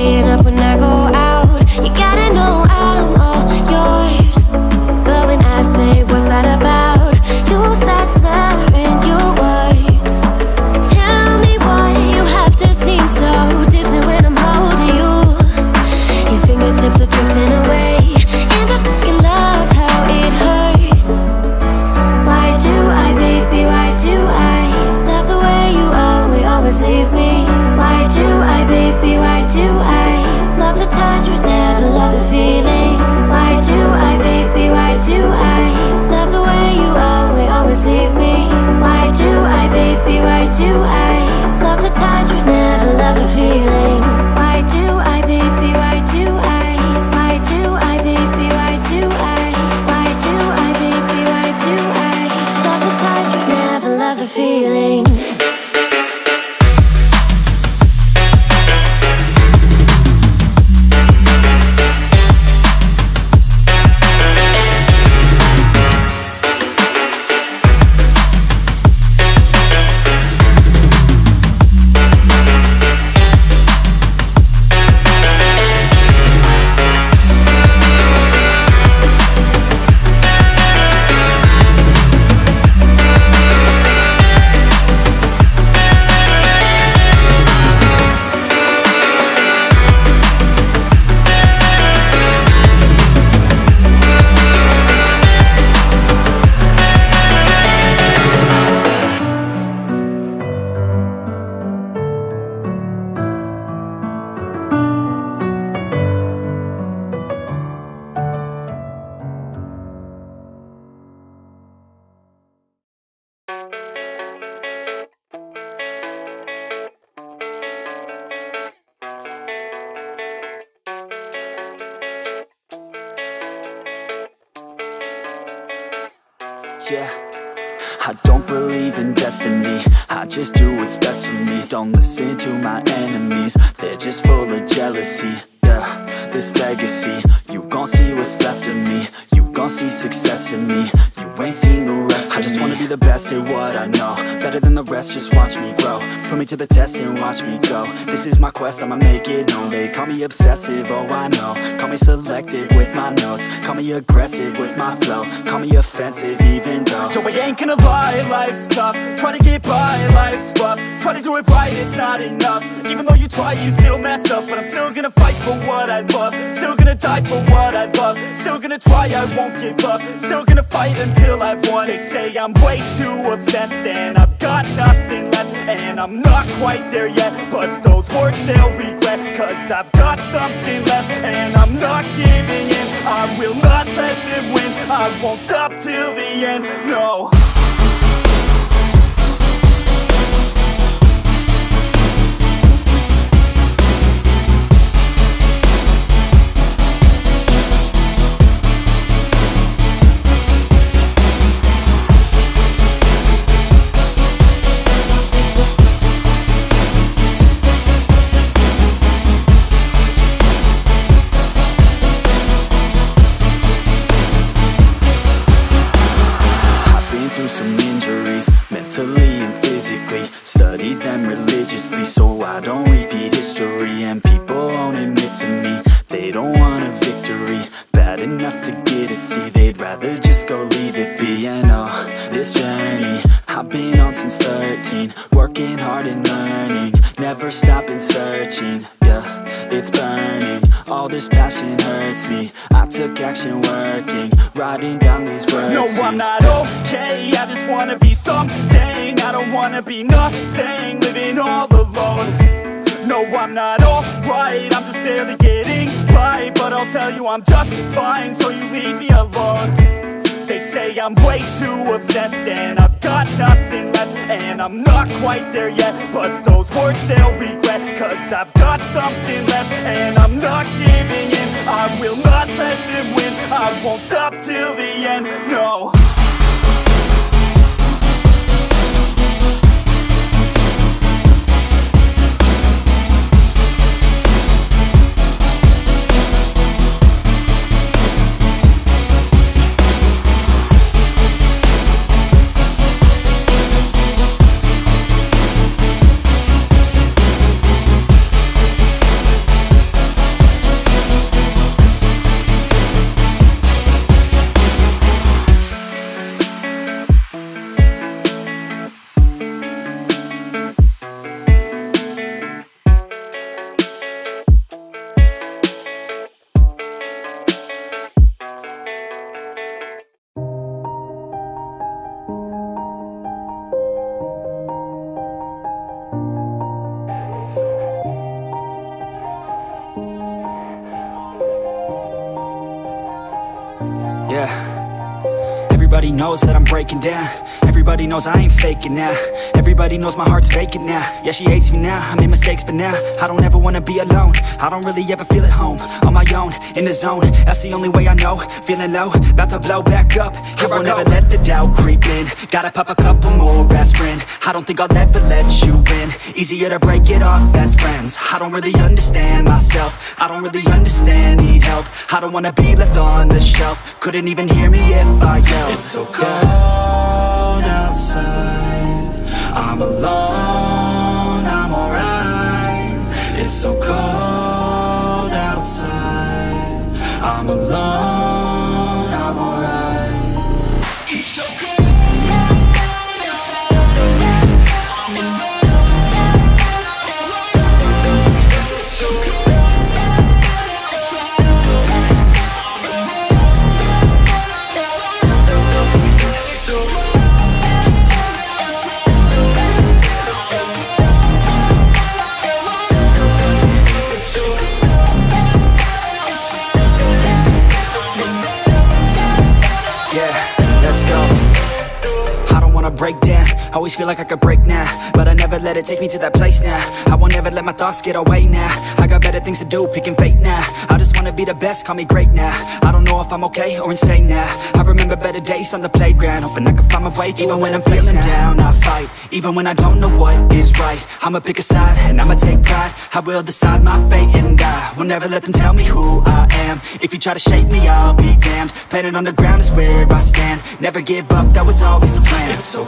staying up when I go out. You gotta know I'm all yours. But when I say what's that about, you start slurring your words. Tell me why you have to seem so distant when I'm holding you. Your fingertips are drifting away, and I fucking love how it hurts. Why do I, baby, why do I love the way you always leave me? Why do I, baby, why do I love the touch but never love the feeling? Why do I, baby, why do I love the way you always leave me? Why do I, baby, why do I love the touch but never love the feeling? Why do I, baby, why do I? Why do I, baby, why do I? Why do I, baby, why do I love the touch but never love the feeling? Yeah, I don't believe in destiny, I just do what's best for me. Don't listen to my enemies, they're just full of jealousy. Yeah, this legacy, you gon' see what's left of me. You gon' see success in me, you ain't seen the rest of me. I just wanna be the best at what I know, better than the rest, just watch me grow. Put me to the test and watch me go. This is my quest, I'ma make it known. They call me obsessive, oh I know. Call me selective with my notes, call me aggressive with my flow, call me offensive even though yo, I ain't gonna lie, life's tough. Try to get by, life's rough. Try to do it right, it's not enough. Even though you try, you still mess up. But I'm still gonna fight for what I love, still gonna die for what I love, still gonna try, I won't give up, still gonna fight until I've won. They say I'm way too obsessed and I've got nothing left, and I'm not quite there yet, but those words they'll regret, cause I've got something left and I'm not giving in. I will not let them win, I won't stop till the end, no. Some injuries, mentally and physically. Studied them religiously so I don't repeat history. And people won't admit to me they don't want a victory bad enough to get a C. They'd rather just go leave it be. And oh, this journey I've been on since 13, working hard and learning, never stopping searching. Yeah, it's burning, all this passion hurts me. I took action working, writing down these words. No, I'm not okay, I just wanna be something. I don't wanna be nothing, living all alone. No, I'm not alright, I'm just barely getting by. But I'll tell you I'm just fine, so you leave me alone. They say I'm way too obsessed and I've got nothing left, and I'm not quite there yet, but those words they'll regret, cause I've got something left and I'm not giving in. I will not let them win, I won't stop till the end, no. knows that I'm breaking down. Everybody knows I ain't faking now. Everybody knows my heart's vacant now. Yeah, she hates me now, I made mistakes but now I don't ever wanna be alone. I don't really ever feel at home. On my own, in the zone, that's the only way I know. Feeling low, about to blow back up. I won't ever let the doubt creep in. Gotta pop a couple more aspirin. I don't think I'll ever let you in. Easier to break it off best friends. I don't really understand myself. I don't really understand, need help. I don't wanna be left on the shelf. Couldn't even hear me if I yelled. It's so cold outside, I'm alone, I'm alright. It's so cold outside, I'm alone, I'm alright. It's so cold. Break down, always feel like I could break now, but I never let it take me to that place now. I won't ever let my thoughts get away now. I got better things to do, picking fate now. I just wanna be the best, call me great now. I don't know if I'm okay or insane now. I remember better days on the playground, hoping I can find my way. Even when I'm feeling down, I fight. Even when I don't know what is right, I'ma pick a side and I'ma take pride. I will decide my fate and I will never let them tell me who I am. If you try to shape me, I'll be damned. Planet on the ground is where I stand. Never give up, that was always the plan. It's so